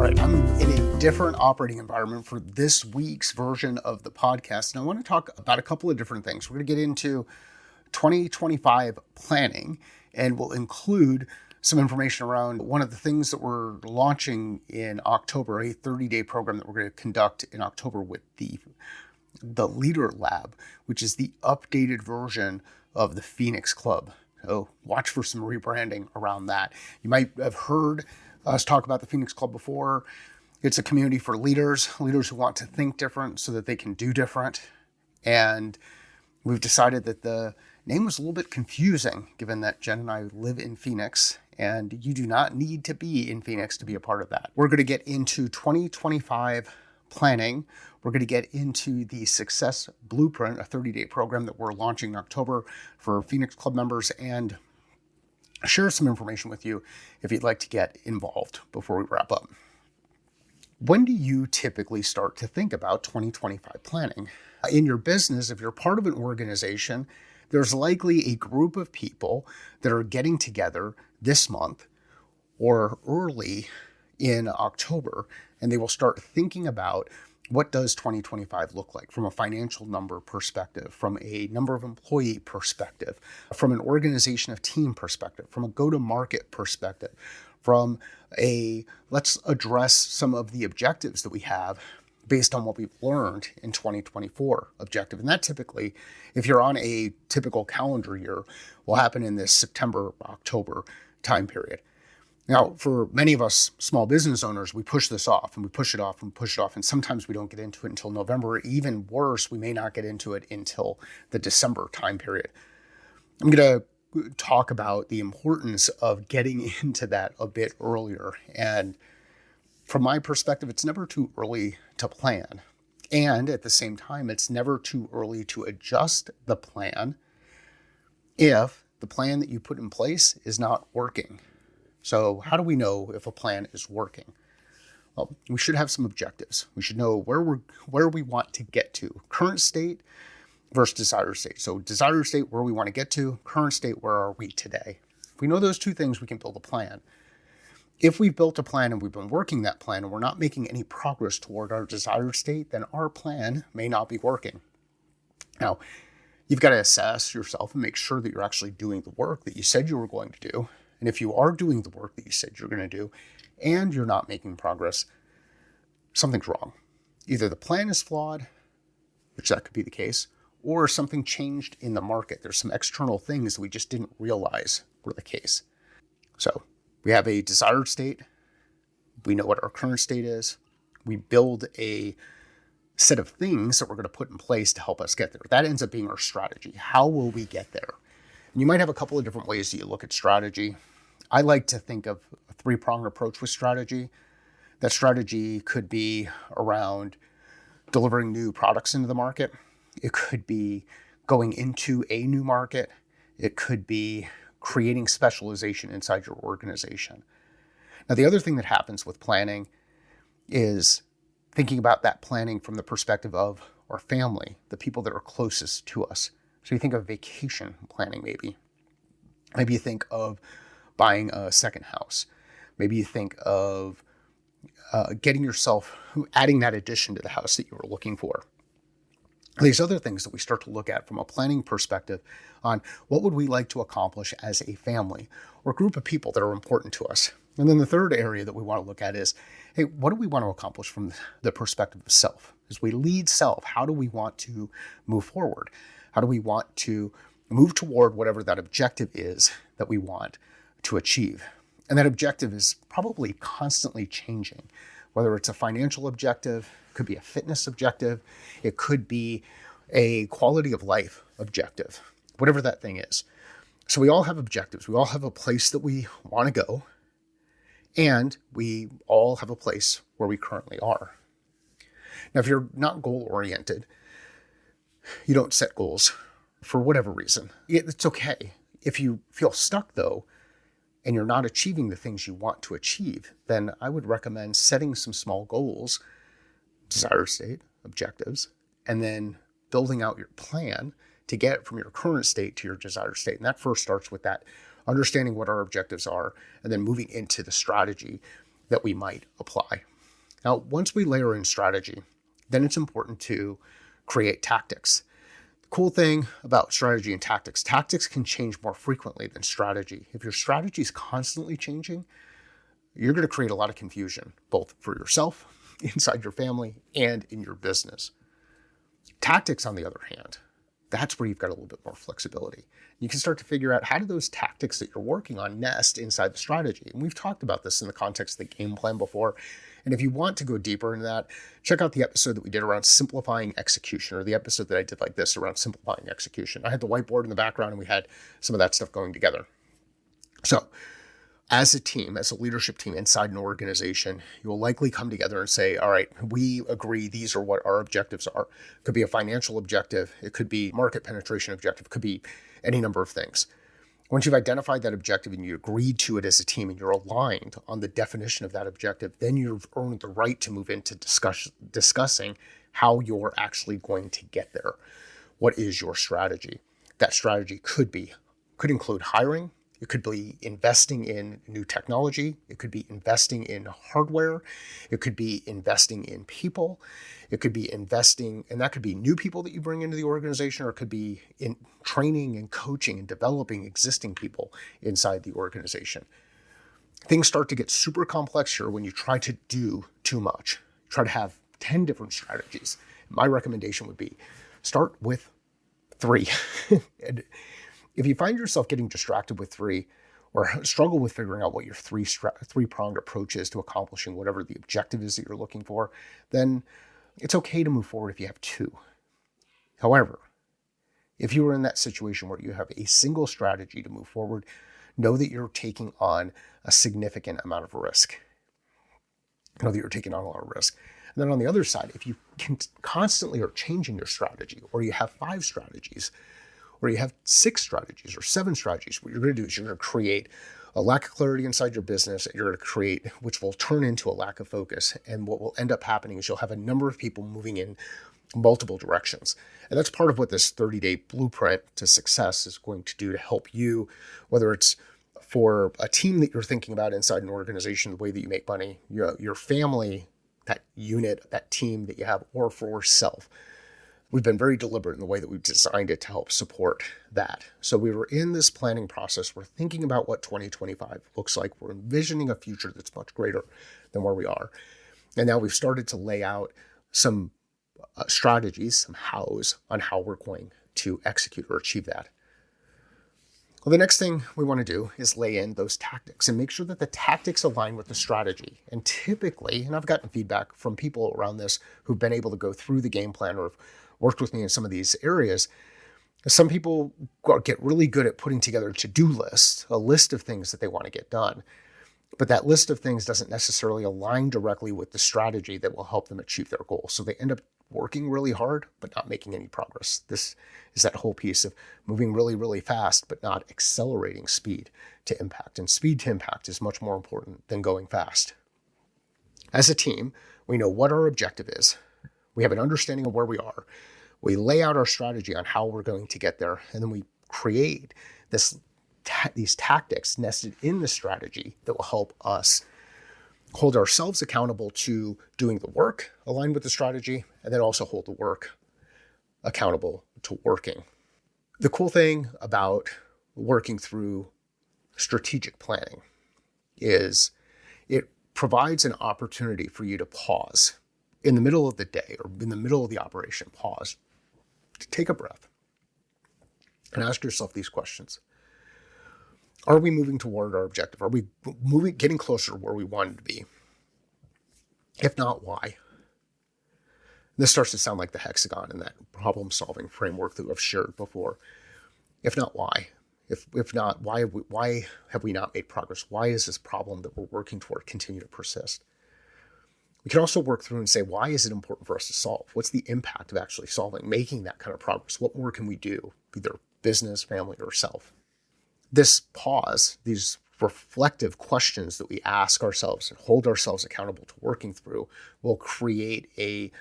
right, I'm in a different operating environment for this week's version of the podcast, and I want to talk about a couple of different things. We're going to get into 2025 planning, and we'll include some information around one of the things that we're launching in October, a 30-day program that we're going to conduct in October with the Leader Lab, which is the updated version of the Phoenix Club. So watch for some rebranding around that. You might have heard us talk about the Phoenix Club before. It's a community for leaders who want to think different so that they can do different. And we've decided that the name was a little bit confusing, given that Jen and I live in Phoenix, and you do not need to be in Phoenix to be a part of that. We're going to get into 2025 planning. We're going to get into the Success Blueprint, a 30-day program that we're launching in October for Phoenix Club members, and share some information with you if you'd like to get involved before we wrap up. When do you typically start to think about 2025 planning? In your business, if you're part of an organization, there's likely a group of people that are getting together this month or early in October, and they will start thinking about what does 2025 look like from a financial number perspective, from a number of employee perspective, from an organization of team perspective, from a go-to-market perspective, from a let's address some of the objectives that we have based on what we've learned in 2024 objective. And that typically, if you're on a typical calendar year, will happen in this September, October time period. Now, for many of us small business owners, we push this off and we push it off and push it off. And sometimes we don't get into it until November. Even worse, we may not get into it until the December time period. I'm going to talk about the importance of getting into that a bit earlier. And from my perspective, it's never too early to plan. And at the same time, it's never too early to adjust the plan if the plan that you put in place is not working. So how do we know if a plan is working? Well, we should have some objectives. We should know where we want to get to. Current state versus desired state. So desired state, where we want to get to. Current state, where are we today? If we know those two things, we can build a plan. If we've built a plan and we've been working that plan and we're not making any progress toward our desired state, then our plan may not be working. Now, you've got to assess yourself and make sure that you're actually doing the work that you said you were going to do. And if you are doing the work that you said you're going to do and you're not making progress, something's wrong. Either the plan is flawed, which that could be the case, or something changed in the market. There's some external things that we just didn't realize were the case. So we have a desired state. We know what our current state is. We build a set of things that we're going to put in place to help us get there. That ends up being our strategy. How will we get there? And you might have a couple of different ways that you look at strategy. I like to think of a three-pronged approach with strategy. That strategy could be around delivering new products into the market. It could be going into a new market. It could be creating specialization inside your organization. Now, the other thing that happens with planning is thinking about that planning from the perspective of our family, the people that are closest to us. So you think of vacation planning, maybe. Maybe you think of buying a second house. Maybe you think of adding that addition to the house that you were looking for. These other things that we start to look at from a planning perspective on what would we like to accomplish as a family or group of people that are important to us. And then the third area that we want to look at is, hey, what do we want to accomplish from the perspective of self? As we lead self, how do we want to move forward? How do we want to move toward whatever that objective is that we want to achieve? And that objective is probably constantly changing, whether it's a financial objective, it could be a fitness objective, it could be a quality of life objective, whatever that thing is. So we all have objectives. We all have a place that we want to go, and we all have a place where we currently are. Now, if you're not goal-oriented, you don't set goals for whatever reason. It's okay. If you feel stuck, though, and you're not achieving the things you want to achieve, then I would recommend setting some small goals, desired state, objectives, and then building out your plan to get from your current state to your desired state. And that first starts with that understanding what our objectives are, and then moving into the strategy that we might apply. Now, once we layer in strategy, then it's important to create tactics. The cool thing about strategy and tactics can change more frequently than strategy. If your strategy is constantly changing, you're going to create a lot of confusion, both for yourself, inside your family, and in your business. Tactics, on the other hand, that's where you've got a little bit more flexibility. You can start to figure out, how do those tactics that you're working on nest inside the strategy? And we've talked about this in the context of the game plan before. And if you want to go deeper into that, check out the episode that we did around simplifying execution, or the episode that I did like this around simplifying execution. I had the whiteboard in the background and we had some of that stuff going together. So as a team, as a leadership team inside an organization, you will likely come together and say, all right, we agree these are what our objectives are. It could be a financial objective. It could be market penetration objective. It could be any number of things. Once you've identified that objective and you agreed to it as a team and you're aligned on the definition of that objective, then you've earned the right to move into discussing how you're actually going to get there. What is your strategy? That strategy could include hiring. It could be investing in new technology. It could be investing in hardware. It could be investing in people. It could be investing, and that could be new people that you bring into the organization, or it could be in training and coaching and developing existing people inside the organization. Things start to get super complex here when you try to do too much. Try to have 10 different strategies. My recommendation would be start with 3. And if you find yourself getting distracted with 3, or struggle with figuring out what your three-pronged approach is to accomplishing whatever the objective is that you're looking for, then it's okay to move forward if you have 2. However, if you are in that situation where you have a single strategy to move forward, know that you're taking on a significant amount of risk. Know that you're taking on a lot of risk. And then on the other side, if you constantly are changing your strategy, or you have 5 strategies, or you have 6 strategies or 7 strategies, what you're going to do is you're going to create a lack of clarity inside your business, and you're going to create, which will turn into a lack of focus. And what will end up happening is you'll have a number of people moving in multiple directions. And that's part of what this 30-day blueprint to success is going to do to help you, whether it's for a team that you're thinking about inside an organization, the way that you make money, your family, that unit, that team that you have, or for self. We've been very deliberate in the way that we've designed it to help support that. So we were in this planning process. We're thinking about what 2025 looks like. We're envisioning a future that's much greater than where we are. And now we've started to lay out some strategies, some hows on how we're going to execute or achieve that. Well, the next thing we want to do is lay in those tactics and make sure that the tactics align with the strategy. And typically, and I've gotten feedback from people around this who've been able to go through the game plan or have worked with me in some of these areas, some people get really good at putting together a to-do list, a list of things that they want to get done. But that list of things doesn't necessarily align directly with the strategy that will help them achieve their goal. So they end up working really hard, but not making any progress. This is that whole piece of moving really, really fast, but not accelerating speed to impact. And speed to impact is much more important than going fast. As a team, we know what our objective is. We have an understanding of where we are. We lay out our strategy on how we're going to get there, and then we create these tactics nested in the strategy that will help us hold ourselves accountable to doing the work aligned with the strategy, and then also hold the work accountable to working. The cool thing about working through strategic planning is it provides an opportunity for you to pause in the middle of the day or in the middle of the operation, pause, to take a breath and ask yourself these questions. Are we moving toward our objective? Are we getting closer to where we wanted to be? If not, why? This starts to sound like the hexagon in that problem-solving framework that I've shared before. If not, why? If not, why have we not made progress? Why is this problem that we're working toward continue to persist? We can also work through and say, why is it important for us to solve? What's the impact of actually solving, making that kind of progress? What more can we do, either business, family, or self? This pause, these reflective questions that we ask ourselves and hold ourselves accountable to working through, will create a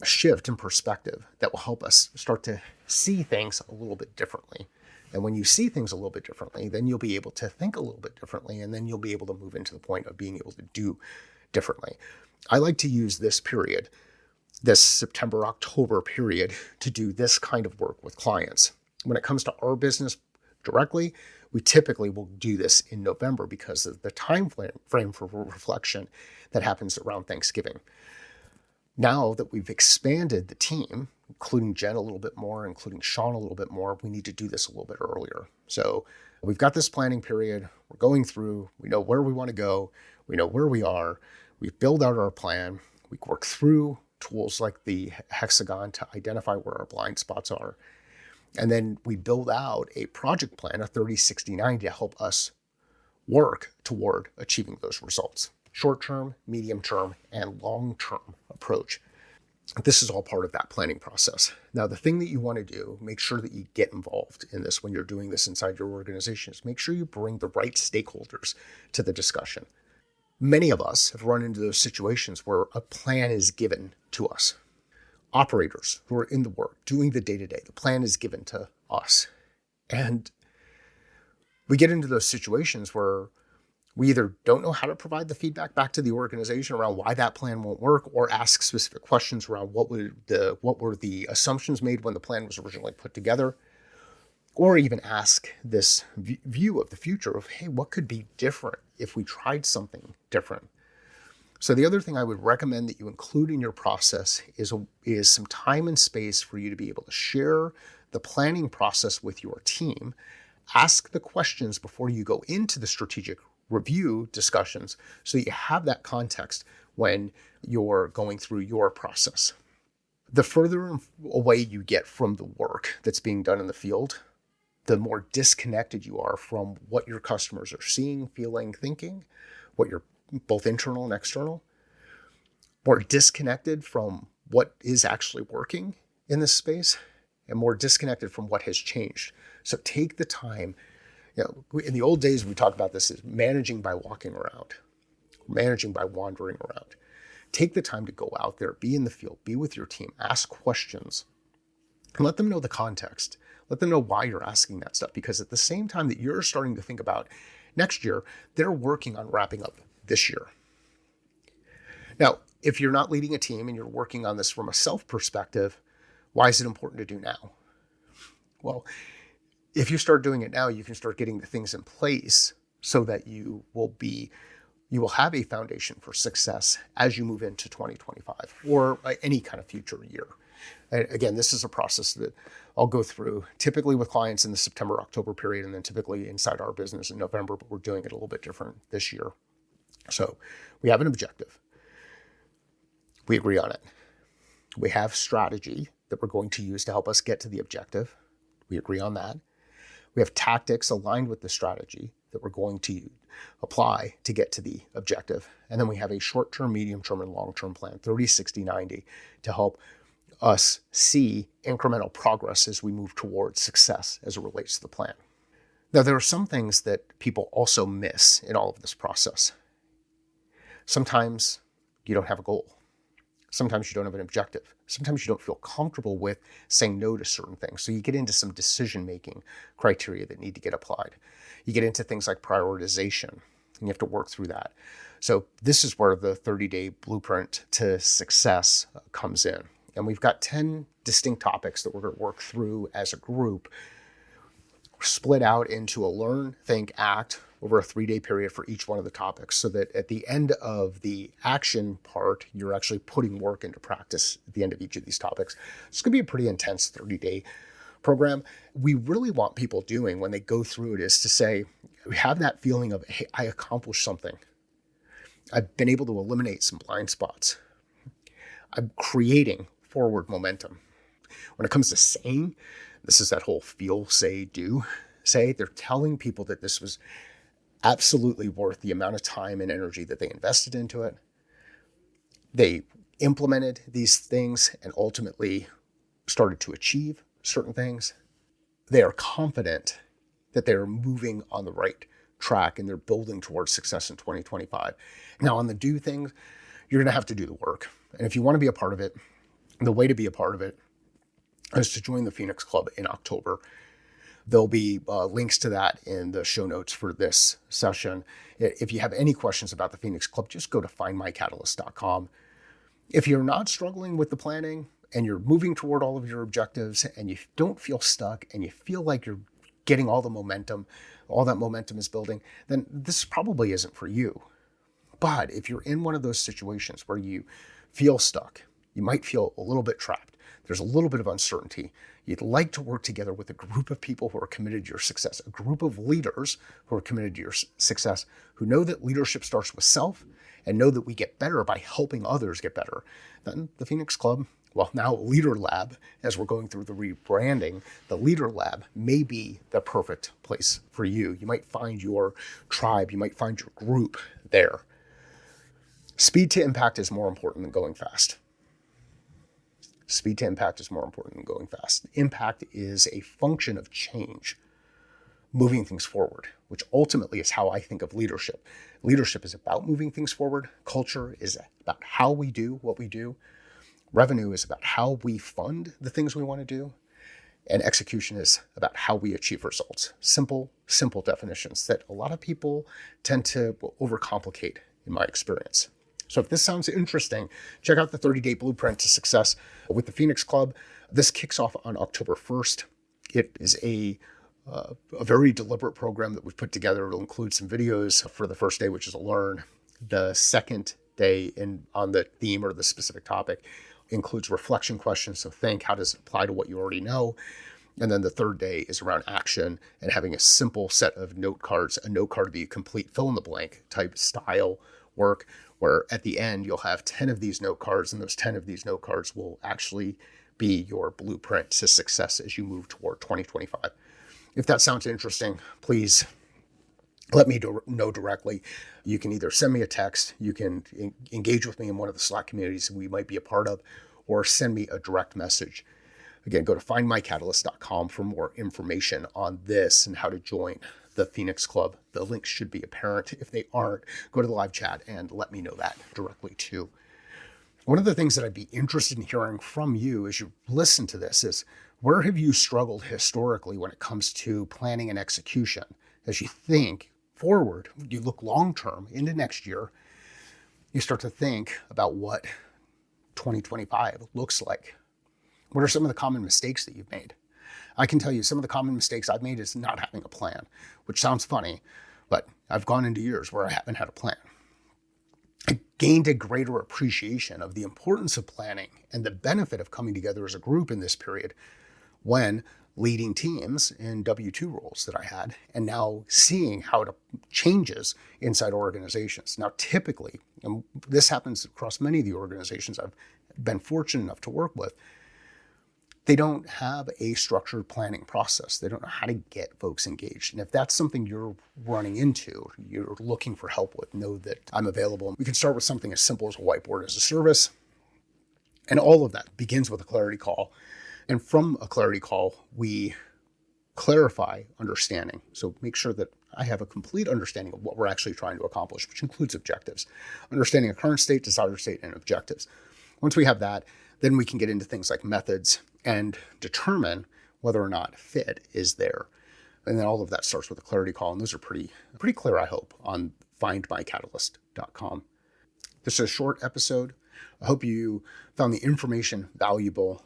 shift in perspective that will help us start to see things a little bit differently. And when you see things a little bit differently, then you'll be able to think a little bit differently, and then you'll be able to move into the point of being able to do differently. I like to use this period, this September, October period, to do this kind of work with clients. When it comes to our business directly, we typically will do this in November because of the time frame for reflection that happens around Thanksgiving. Now that we've expanded the team, including Jen a little bit more, including Sean a little bit more, we need to do this a little bit earlier. So we've got this planning period. We're going through. We know where we want to go. We know where we are. We've built out our plan. We work through tools like the hexagon to identify where our blind spots are. And then we build out a project plan, a 30, 60, 90 to help us work toward achieving those results. Short-term, medium-term, and long-term approach. This is all part of that planning process. Now, the thing that you want to do, make sure that you get involved in this when you're doing this inside your organization, is make sure you bring the right stakeholders to the discussion. Many of us have run into those situations where a plan is given to us. Operators who are in the work, doing the day-to-day, the plan is given to us. And we get into those situations where we either don't know how to provide the feedback back to the organization around why that plan won't work, or ask specific questions around what were the assumptions made when the plan was originally put together, or even ask this view of the future of, hey, what could be different if we tried something different? So the other thing I would recommend that you include in your process is some time and space for you to be able to share the planning process with your team. Ask the questions before you go into the strategic review discussions so that you have that context when you're going through your process. The further away you get from the work that's being done in the field, the more disconnected you are from what your customers are seeing, feeling, thinking, what you're both internal and external, more disconnected from what is actually working in this space, and more disconnected from what has changed. So take the time. In the old days, we talked about this as managing by walking around, managing by wandering around. Take the time to go out there, be in the field, be with your team, ask questions, and let them know the context. Let them know why you're asking that stuff, because at the same time that you're starting to think about next year, they're working on wrapping up this year. Now, if you're not leading a team and you're working on this from a self perspective, why is it important to do now? Well, if you start doing it now, you can start getting the things in place so that you will have a foundation for success as you move into 2025 or any kind of future year. And again, this is a process that I'll go through typically with clients in the September, October period, and then typically inside our business in November, but we're doing it a little bit different this year. So we have an objective. We agree on it. We have strategy that we're going to use to help us get to the objective. We agree on that. We have tactics aligned with the strategy that we're going to apply to get to the objective. And then we have a short-term, medium-term, and long-term plan, 30, 60, 90, to help us see incremental progress as we move towards success as it relates to the plan. Now, there are some things that people also miss in all of this process. Sometimes you don't have a goal. Sometimes you don't have an objective. Sometimes you don't feel comfortable with saying no to certain things. So you get into some decision-making criteria that need to get applied. You get into things like prioritization, and you have to work through that. So this is where the 30-day blueprint to success comes in. And we've got 10 distinct topics that we're going to work through as a group, split out into a learn, think, act over a 3-day period for each one of the topics, so that at the end of the action part, you're actually putting work into practice at the end of each of these topics. It's going to be a pretty intense 30-day program. We really want people doing when they go through it is to say, we have that feeling of, hey, I accomplished something. I've been able to eliminate some blind spots. I'm creating forward momentum. When it comes to saying, this is that whole feel, say, do, say. They're telling people that this was absolutely worth the amount of time and energy that they invested into it. They implemented these things and ultimately started to achieve certain things. They are confident that they're moving on the right track and they're building towards success in 2025. Now, on the do things, you're going to have to do the work. And if you want to be a part of it, the way to be a part of it is to join the Phoenix Club in October. There'll be links to that in the show notes for this session. If you have any questions about the Phoenix Club, just go to findmycatalyst.com. If you're not struggling with the planning and you're moving toward all of your objectives and you don't feel stuck and you feel like you're getting all that momentum is building, then this probably isn't for you. But if you're in one of those situations where you feel stuck, you might feel a little bit trapped, there's a little bit of uncertainty, you'd like to work together with a group of people who are committed to your success, a group of leaders who are committed to your success, who know that leadership starts with self and know that we get better by helping others get better, then the Phoenix Club, well, now Leader Lab, as we're going through the rebranding, the Leader Lab may be the perfect place for you. You might find your tribe, you might find your group there. Speed to impact is more important than going fast. Speed to impact is more important than going fast. Impact is a function of change, moving things forward, which ultimately is how I think of leadership. Leadership is about moving things forward. Culture is about how we do what we do. Revenue is about how we fund the things we want to do. And execution is about how we achieve results. Simple definitions that a lot of people tend to overcomplicate in my experience. So if this sounds interesting, check out the 30-Day Blueprint to Success with the Phoenix Club. This kicks off on October 1st. It is a very deliberate program that we've put together. It'll include some videos for the first day, which is a learn. The second day on the theme or the specific topic includes reflection questions. So think, how does it apply to what you already know? And then the third day is around action and having a simple set of note cards, a note card to be a complete fill in the blank type style work, where at the end you'll have 10 of these note cards, and those 10 of these note cards will actually be your blueprint to success as you move toward 2025. If that sounds interesting, please let me know directly. You can either send me a text, you can engage with me in one of the Slack communities we might be a part of, or send me a direct message. Again, go to findmycatalyst.com for more information on this and how to join the Phoenix Club. The links should be apparent. If they aren't, go to the live chat and let me know that directly too. One of the things that I'd be interested in hearing from you as you listen to this is, where have you struggled historically when it comes to planning and execution? As you think forward, you look long-term into next year, you start to think about what 2025 looks like. What are some of the common mistakes that you've made? I can tell you some of the common mistakes I've made is not having a plan, which sounds funny, but I've gone into years where I haven't had a plan. I gained a greater appreciation of the importance of planning and the benefit of coming together as a group in this period when leading teams in W-2 roles that I had, and now seeing how it changes inside organizations. Now, typically, and this happens across many of the organizations I've been fortunate enough to work with, they don't have a structured planning process. They don't know how to get folks engaged. And if that's something you're running into, you're looking for help with, know that I'm available. We can start with something as simple as a whiteboard as a service. And all of that begins with a clarity call. And from a clarity call, we clarify understanding. So make sure that I have a complete understanding of what we're actually trying to accomplish, which includes objectives, understanding a current state, desired state, and objectives. Once we have that, then we can get into things like methods and determine whether or not fit is there. And then all of that starts with a clarity call. And those are pretty clear, I hope, on findmycatalyst.com. This is a short episode. I hope you found the information valuable.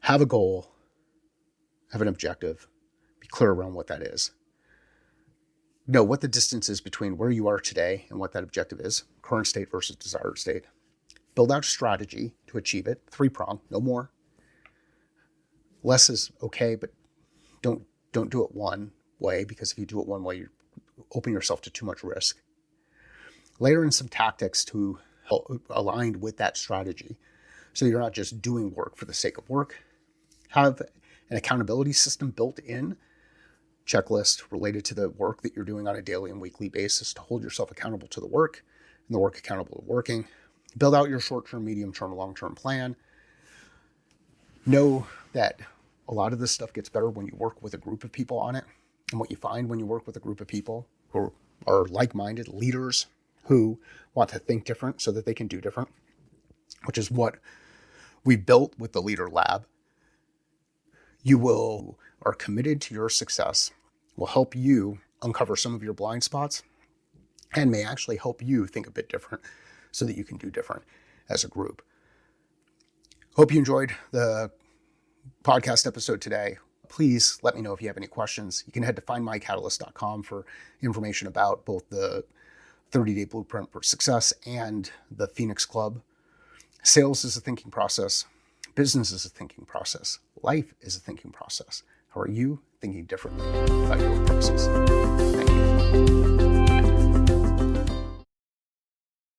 Have a goal, have an objective, be clear around what that is. Know what the distance is between where you are today and what that objective is, current state versus desired state. Build out a strategy to achieve it, 3-prong, no more. Less is okay, but don't do it one way, because if you do it one way, you open yourself to too much risk. Layer in some tactics to align with that strategy, so you're not just doing work for the sake of work. Have an accountability system built in, checklist related to the work that you're doing on a daily and weekly basis to hold yourself accountable to the work and the work accountable to working. Build out your short-term, medium-term, long-term plan. Know that a lot of this stuff gets better when you work with a group of people on it. And what you find when you work with a group of people who are like-minded leaders who want to think different so that they can do different, which is what we built with the Leader Lab. are committed to your success, will help you uncover some of your blind spots, and may actually help you think a bit different so that you can do different as a group. Hope you enjoyed the podcast episode today. Please let me know if you have any questions. You can head to findmycatalyst.com for information about both the 30-day blueprint for success and the Phoenix Club. Sales is a thinking process. Business is a thinking process. Life is a thinking process. How are you thinking differently about your process? Thank you.